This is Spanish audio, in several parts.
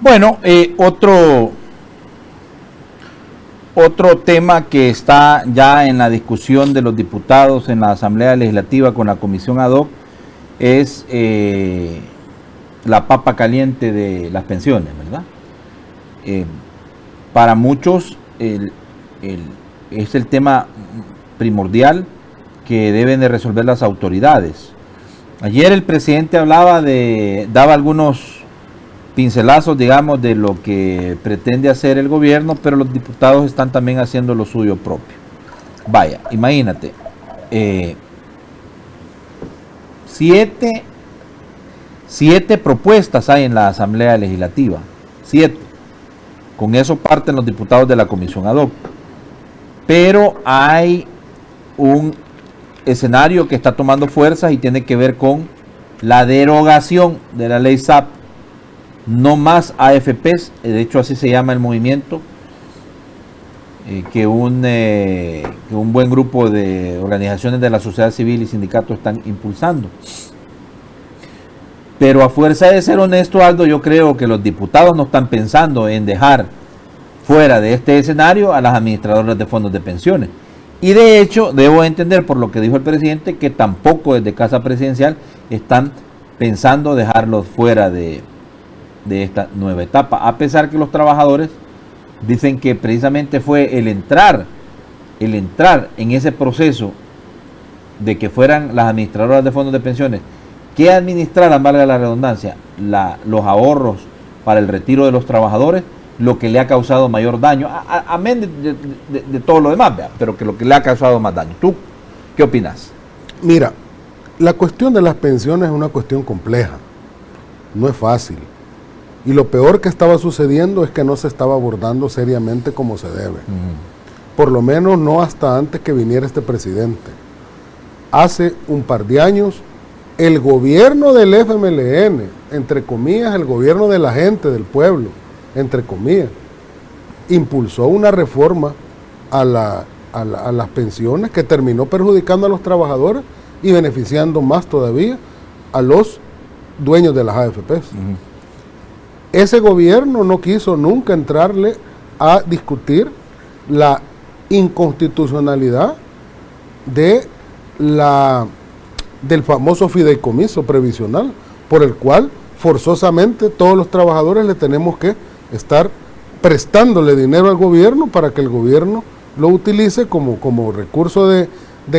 Bueno, otro tema que está ya en la discusión de los diputados en la Asamblea Legislativa con la Comisión Ad Hoc es la papa caliente de las pensiones, ¿verdad? Para muchos es el tema primordial que deben de resolver las autoridades. Ayer el presidente daba algunos pincelazos, digamos, de lo que pretende hacer el gobierno, pero los diputados están también haciendo lo suyo propio. Vaya, imagínate, 7 propuestas hay en la Asamblea Legislativa, 7. Con eso parten los diputados de la Comisión Ad Hoc. Pero hay un escenario que está tomando fuerzas y tiene que ver con la derogación de la ley SAP. No más AFPs, de hecho así se llama el movimiento que un buen grupo de organizaciones de la sociedad civil y sindicatos están impulsando. Pero a fuerza de ser honesto, Aldo, yo creo que los diputados no están pensando en dejar fuera de este escenario a las administradoras de fondos de pensiones. Y de hecho, debo entender por lo que dijo el presidente que tampoco desde Casa Presidencial están pensando dejarlos fuera de esta nueva etapa, a pesar que los trabajadores dicen que precisamente fue el entrar en ese proceso de que fueran las administradoras de fondos de pensiones que administraran, valga la redundancia, los ahorros para el retiro de los trabajadores, lo que le ha causado mayor daño, amén de todo lo demás, ¿verdad? Pero que lo que le ha causado más daño. ¿Tú qué opinas? Mira, la cuestión de las pensiones es una cuestión compleja, no es fácil. Y lo peor que estaba sucediendo es que no se estaba abordando seriamente como se debe. Por lo menos no hasta antes que viniera este presidente. Hace un par de años, el gobierno del FMLN, entre comillas, el gobierno de la gente, del pueblo, entre comillas, impulsó una reforma a las pensiones que terminó perjudicando a los trabajadores y beneficiando más todavía a los dueños de las AFPs. Ese gobierno no quiso nunca entrarle a discutir la inconstitucionalidad del famoso fideicomiso previsional, por el cual forzosamente todos los trabajadores le tenemos que estar prestándole dinero al gobierno para que el gobierno lo utilice como recurso de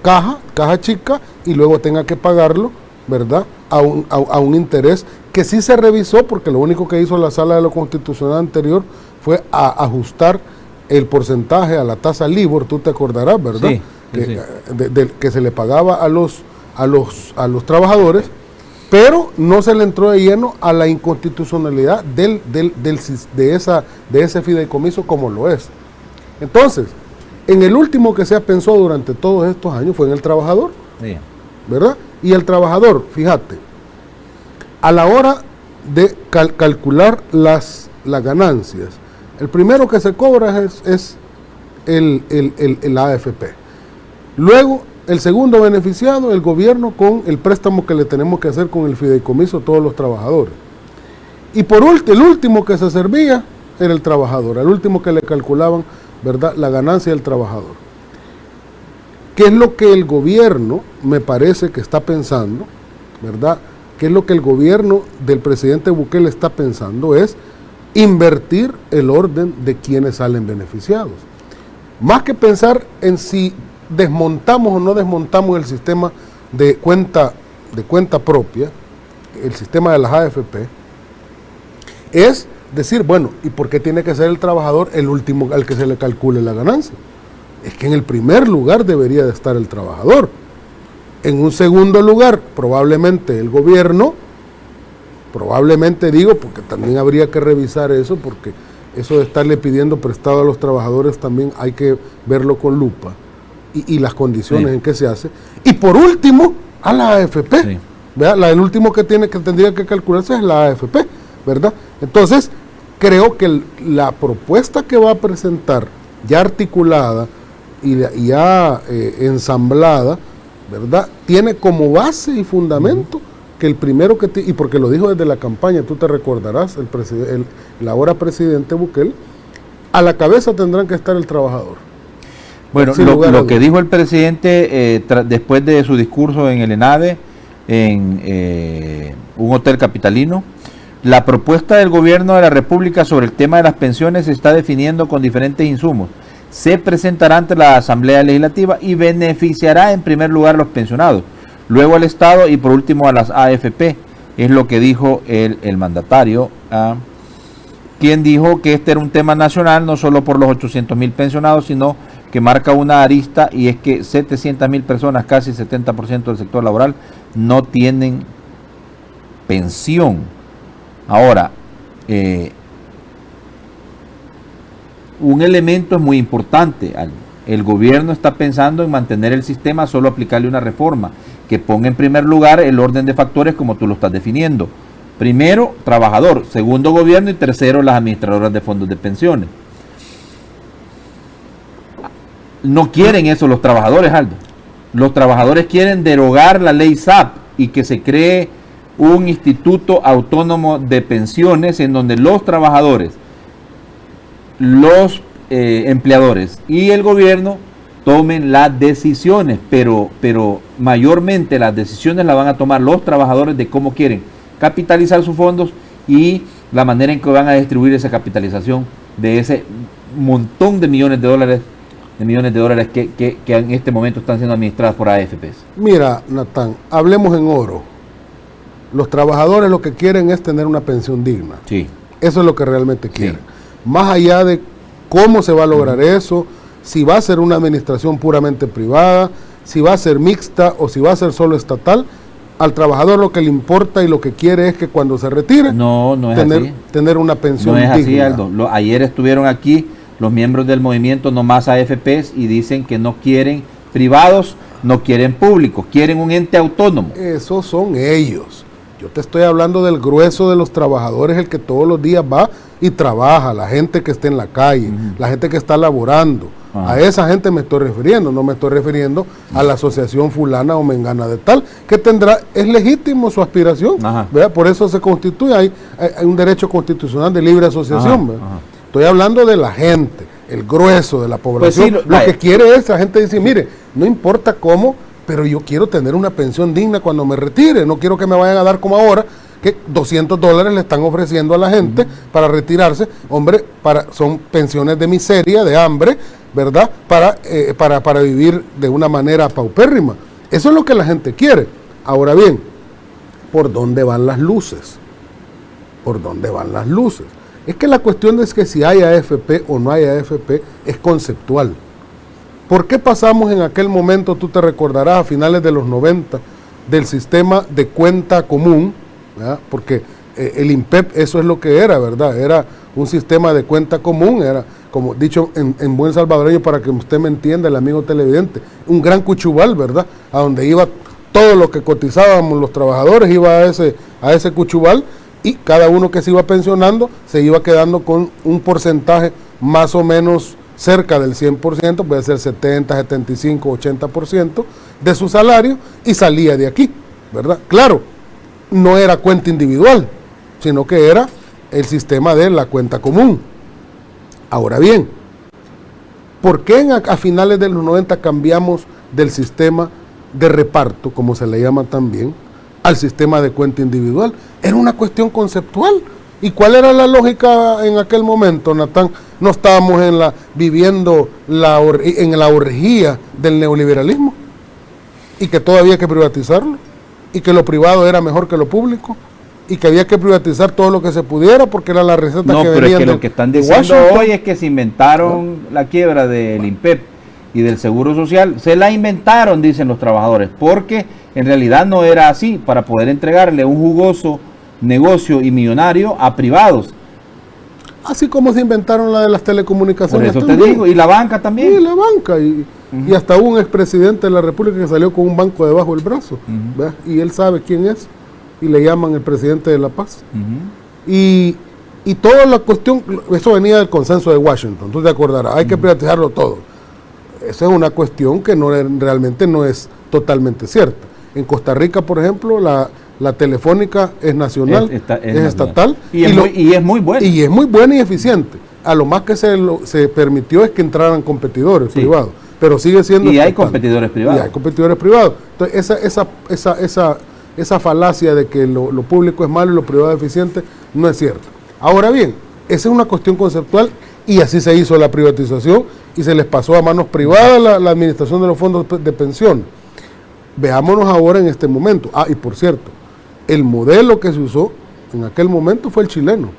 caja chica, y luego tenga que pagarlo, ¿verdad?, a un interés que sí se revisó, porque lo único que hizo la Sala de lo Constitucional anterior fue ajustar el porcentaje a la tasa LIBOR, tú te acordarás, ¿verdad? Sí, que se le pagaba a los trabajadores, pero no se le entró de lleno a la inconstitucionalidad de ese fideicomiso como lo es. Entonces, en el último que se pensó durante todos estos años fue en el trabajador, sí, ¿verdad? Y el trabajador, fíjate, a la hora de calcular las ganancias, el primero que se cobra es el AFP. Luego, el segundo beneficiado, el gobierno, con el préstamo que le tenemos que hacer con el fideicomiso a todos los trabajadores. Y por el último que se servía era el trabajador, el último que le calculaban, ¿verdad?, la ganancia del trabajador. ¿Qué es lo que el gobierno me parece que está pensando, ¿verdad? ¿Qué es lo que el gobierno del presidente Bukele está pensando? Es invertir el orden de quienes salen beneficiados. Más que pensar en si desmontamos o no desmontamos el sistema de cuenta propia, el sistema de las AFP, es decir, bueno, ¿y por qué tiene que ser el trabajador el último al que se le calcule la ganancia? Es que en el primer lugar debería de estar el trabajador. En un segundo lugar, probablemente el gobierno, probablemente digo, porque también habría que revisar eso, porque eso de estarle pidiendo prestado a los trabajadores también hay que verlo con lupa, y las condiciones, sí, en que se hace. Y por último, a la AFP. Sí. El último que tendría que calcularse es la AFP, ¿verdad? Entonces, creo que la propuesta que va a presentar, ya articulada y ya ensamblada, ¿verdad?, tiene como base y fundamento que el primero que y porque lo dijo desde la campaña, tú te recordarás, el ahora presidente Bukele, a la cabeza tendrán que estar el trabajador. Bueno, lo que dijo el presidente después de su discurso en el ENADE, en un hotel capitalino: la propuesta del gobierno de la República sobre el tema de las pensiones se está definiendo con diferentes insumos. Se presentará ante la Asamblea Legislativa y beneficiará en primer lugar a los pensionados, luego al Estado y por último a las AFP. Es lo que dijo el mandatario, quien dijo que este era un tema nacional, no solo por los 800,000 pensionados, sino que marca una arista, y es que 700,000 personas, casi 70% del sector laboral, no tienen pensión. Ahora, un elemento es muy importante. El gobierno está pensando en mantener el sistema, solo aplicarle una reforma que ponga en primer lugar el orden de factores como tú lo estás definiendo. Primero, trabajador; segundo, gobierno; y tercero, las administradoras de fondos de pensiones. No quieren eso los trabajadores, Aldo. Los trabajadores quieren derogar la ley SAP y que se cree un instituto autónomo de pensiones en donde los trabajadores, los empleadores y el gobierno tomen las decisiones, pero mayormente las decisiones las van a tomar los trabajadores de cómo quieren capitalizar sus fondos y la manera en que van a distribuir esa capitalización de ese montón de millones de dólares que en este momento están siendo administradas por AFPs. Mira, Natán, hablemos en oro. Los trabajadores lo que quieren es tener una pensión digna. Sí. Eso es lo que realmente quieren. Sí. Más allá de cómo se va a lograr eso, si va a ser una administración puramente privada, si va a ser mixta o si va a ser solo estatal, al trabajador lo que le importa y lo que quiere es que cuando se retire, tener una pensión digna. No es así, Aldo. Ayer estuvieron aquí los miembros del movimiento No Más AFPs y dicen que no quieren privados, no quieren públicos, quieren un ente autónomo. Esos son ellos. Yo te estoy hablando del grueso de los trabajadores, el que todos los días va y trabaja, la gente que está en la calle, la gente que está laborando. A esa gente me estoy refiriendo, no me estoy refiriendo a la asociación fulana o mengana de tal, que es legítimo su aspiración, ¿verdad? Por eso se constituye, hay un derecho constitucional de libre asociación. Estoy hablando de la gente, el grueso de la población. Pues sí, lo que quiere es, la gente dice, mire, no importa cómo, pero yo quiero tener una pensión digna cuando me retire, no quiero que me vayan a dar como ahora, que $200 le están ofreciendo a la gente para retirarse. Hombre, son pensiones de miseria, de hambre, ¿verdad? Para vivir de una manera paupérrima. Eso es lo que la gente quiere. Ahora bien, ¿por dónde van las luces? ¿Por dónde van las luces? Es que la cuestión es que si hay AFP o no hay AFP es conceptual. ¿Por qué pasamos en aquel momento, tú te recordarás, a finales de los 90, del sistema de cuenta común? ¿Verdad? Porque el INPEP eso es lo que era, ¿verdad? Era un sistema de cuenta común, era, como dicho en buen salvadoreño, para que usted me entienda, el amigo televidente, un gran cuchubal, ¿verdad? A donde iba todo lo que cotizábamos los trabajadores, iba a ese cuchubal, y cada uno que se iba pensionando se iba quedando con un porcentaje más o menos cerca del 100%, puede ser 70, 75, 80% de su salario, y salía de aquí, ¿verdad? Claro, no era cuenta individual, sino que era el sistema de la cuenta común. Ahora bien, ¿por qué a finales de los 90 cambiamos del sistema de reparto, como se le llama también, al sistema de cuenta individual? Era una cuestión conceptual. ¿Y cuál era la lógica en aquel momento, Natán? No estábamos viviendo en la orgía del neoliberalismo, y que todo había que privatizarlo, y que lo privado era mejor que lo público, y que había que privatizar todo lo que se pudiera porque era la receta que venían pero es que lo que están diciendo hoy es que se inventaron la quiebra del INPEP y del Seguro Social. Se la inventaron, dicen los trabajadores, porque en realidad no era así, para poder entregarle un jugoso negocio y millonario a privados. Así como se inventaron la de las telecomunicaciones. Por eso te digo, y la banca también. Y la banca, y hasta un expresidente de la República que salió con un banco debajo del brazo, y él sabe quién es, y le llaman el presidente de La Paz. Y toda la cuestión, eso venía del consenso de Washington, tú te acordarás, hay que privatizarlo todo. Esa es una cuestión que realmente no es totalmente cierta. En Costa Rica, por ejemplo, La telefónica es nacional, es estatal. Y es muy buena. Y es muy buena y eficiente. A lo más que se permitió es que entraran competidores privados, pero sigue siendo... Y hay competidores privados. Y hay competidores privados. Entonces, esa falacia de que lo público es malo y lo privado es eficiente, no es cierto. Ahora bien, esa es una cuestión conceptual y así se hizo la privatización y se les pasó a manos privadas la administración de los fondos de pensión. Veámonos ahora en este momento. Y por cierto, el modelo que se usó en aquel momento fue el chileno.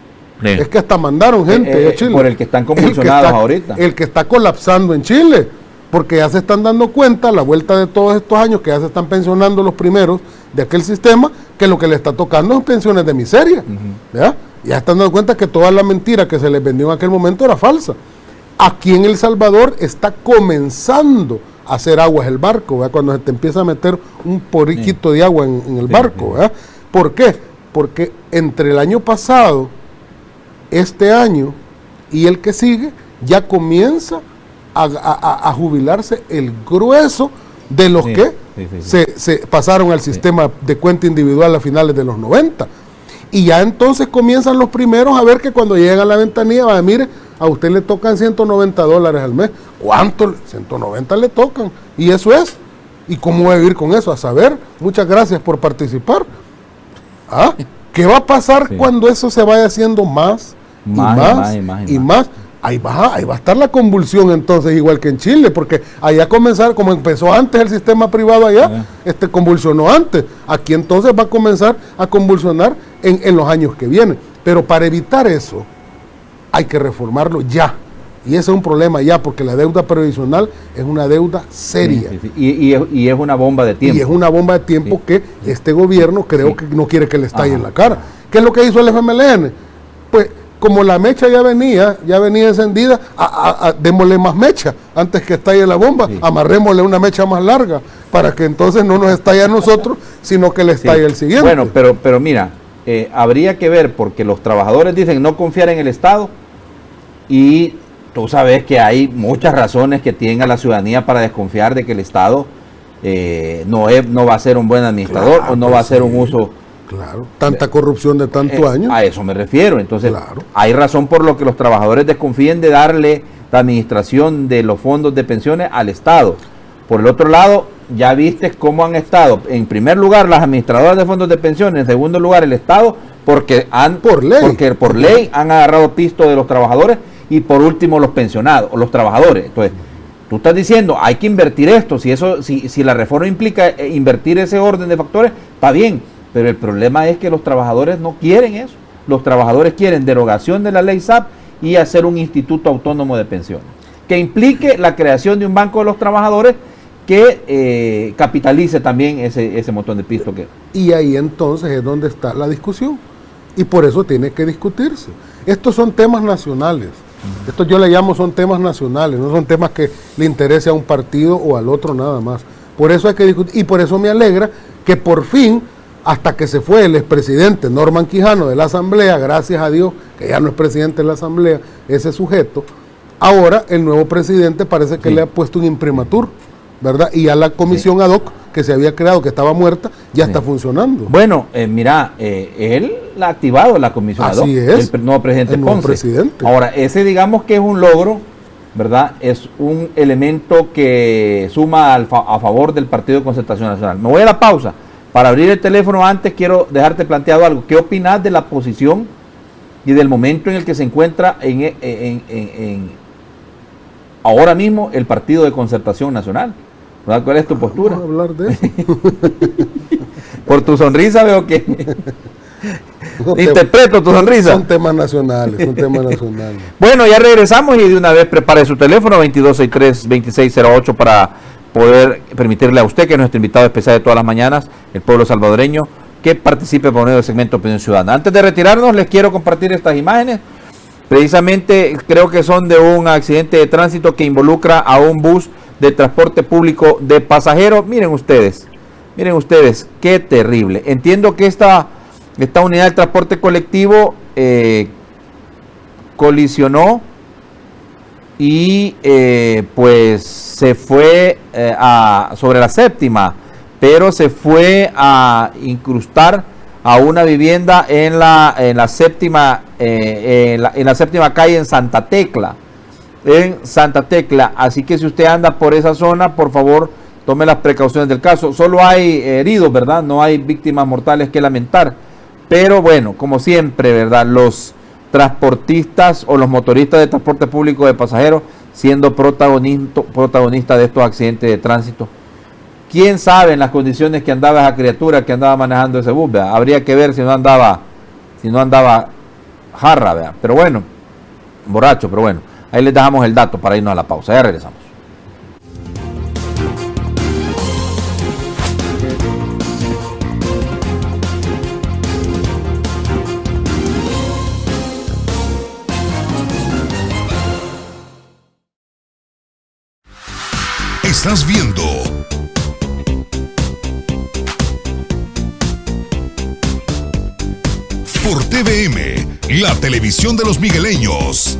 Sí. Es que hasta mandaron gente a Chile. Por el que están convulsionados ahorita. El que está colapsando en Chile, porque ya se están dando cuenta, a la vuelta de todos estos años, que ya se están pensionando los primeros de aquel sistema, que lo que le está tocando es pensiones de miseria. ¿Ya? Ya están dando cuenta que toda la mentira que se les vendió en aquel momento era falsa. Aquí en El Salvador está comenzando a hacer aguas el barco, ¿verdad? Cuando se te empieza a meter un poriquito de agua en el barco. ¿Verdad? ¿Por qué? Porque entre el año pasado, este año y el que sigue, ya comienza a jubilarse el grueso de los que se pasaron al sistema de cuenta individual a finales de los 90. Y ya entonces comienzan los primeros a ver que cuando llegan a la ventanilla, mire, a usted le tocan $190 al mes. ¿Cuánto? 190 le tocan. Y eso es. ¿Y cómo va a vivir con eso? A saber. Muchas gracias por participar. ¿Qué va a pasar cuando eso se vaya haciendo más y más? Ahí va a estar la convulsión entonces, igual que en Chile, porque allá comenzar, como empezó antes el sistema privado allá, convulsionó antes. Aquí entonces va a comenzar a convulsionar en los años que vienen. Pero para evitar eso, hay que reformarlo ya. Y ese es un problema ya, porque la deuda previsional es una deuda seria. Y es una bomba de tiempo. Y es una bomba de tiempo que este gobierno creo que no quiere que le estalle en la cara. ¿Qué es lo que hizo el FMLN? Pues como la mecha ya venía encendida, démosle más mecha antes que estalle la bomba, amarrémosle una mecha más larga para que entonces no nos estalle a nosotros, sino que le estalle el siguiente. Bueno, pero mira, habría que ver, porque los trabajadores dicen no confiar en el Estado y tú sabes que hay muchas razones que tienen a la ciudadanía para desconfiar de que el Estado no va a ser un buen administrador o no va a hacer un uso. Claro, tanta corrupción de tantos años. A eso me refiero. Entonces, hay razón por lo que los trabajadores desconfíen de darle la administración de los fondos de pensiones al Estado. Por el otro lado, ya viste cómo han estado, en primer lugar, las administradoras de fondos de pensiones, en segundo lugar, el Estado, porque por ley han agarrado pisto de los trabajadores, y por último, los pensionados, o los trabajadores. Entonces, tú estás diciendo, hay que invertir esto, si la reforma implica invertir ese orden de factores, está bien. Pero el problema es que los trabajadores no quieren eso. Los trabajadores quieren derogación de la ley SAP y hacer un instituto autónomo de pensiones, que implique la creación de un banco de los trabajadores que capitalice también ese montón de pisto que... Y ahí entonces es donde está la discusión. Y por eso tiene que discutirse. Estos son temas nacionales. Estos yo le llamo son temas nacionales, no son temas que le interese a un partido o al otro nada más. Por eso hay que discutir. Y por eso me alegra que por fin, hasta que se fue el expresidente Norman Quijano de la Asamblea, gracias a Dios, que ya no es presidente de la Asamblea, ese sujeto, ahora el nuevo presidente parece que le ha puesto un imprimatur, ¿verdad? Y a la comisión ad hoc que se había creado, que estaba muerta, ya está funcionando. Bueno, mira, él la ha activado la comisión ad hoc, el nuevo presidente Ponce. Ahora, ese digamos que es un logro, ¿verdad? Es un elemento que suma a favor del Partido de Concertación Nacional. Me voy a la pausa. Para abrir el teléfono antes quiero dejarte planteado algo. ¿Qué opinas de la posición y del momento en el que se encuentra ahora mismo el Partido de Concertación Nacional? ¿Verdad? ¿Cuál es tu postura? Vamos a hablar de eso. Por tu sonrisa veo que... Interpreto tu sonrisa. Son temas nacionales, Bueno, ya regresamos y de una vez prepare su teléfono 2263-2608 para poder permitirle a usted, que es nuestro invitado especial de todas las mañanas, el pueblo salvadoreño, que participe por medio del segmento Opinión Ciudadana. Antes de retirarnos, les quiero compartir estas imágenes. Precisamente creo que son de un accidente de tránsito que involucra a un bus de transporte público de pasajeros. Miren ustedes, qué terrible. Entiendo que esta unidad de transporte colectivo colisionó y pues se fue sobre la séptima, pero se fue a incrustar a una vivienda en la séptima calle en Santa Tecla. Así que si usted anda por esa zona, por favor, tome las precauciones del caso. Solo hay heridos, ¿verdad? No hay víctimas mortales que lamentar. Pero bueno, como siempre, ¿verdad? Los transportistas o los motoristas de transporte público de pasajeros siendo protagonistas de estos accidentes de tránsito. ¿Quién sabe en las condiciones que andaba esa criatura que andaba manejando ese bus? ¿Verdad? Habría que ver si no andaba jarra, ¿verdad? Pero bueno, borracho, pero bueno. Ahí les dejamos el dato para irnos a la pausa. Ya regresamos. Estás viendo por TVM, la televisión de los migueleños.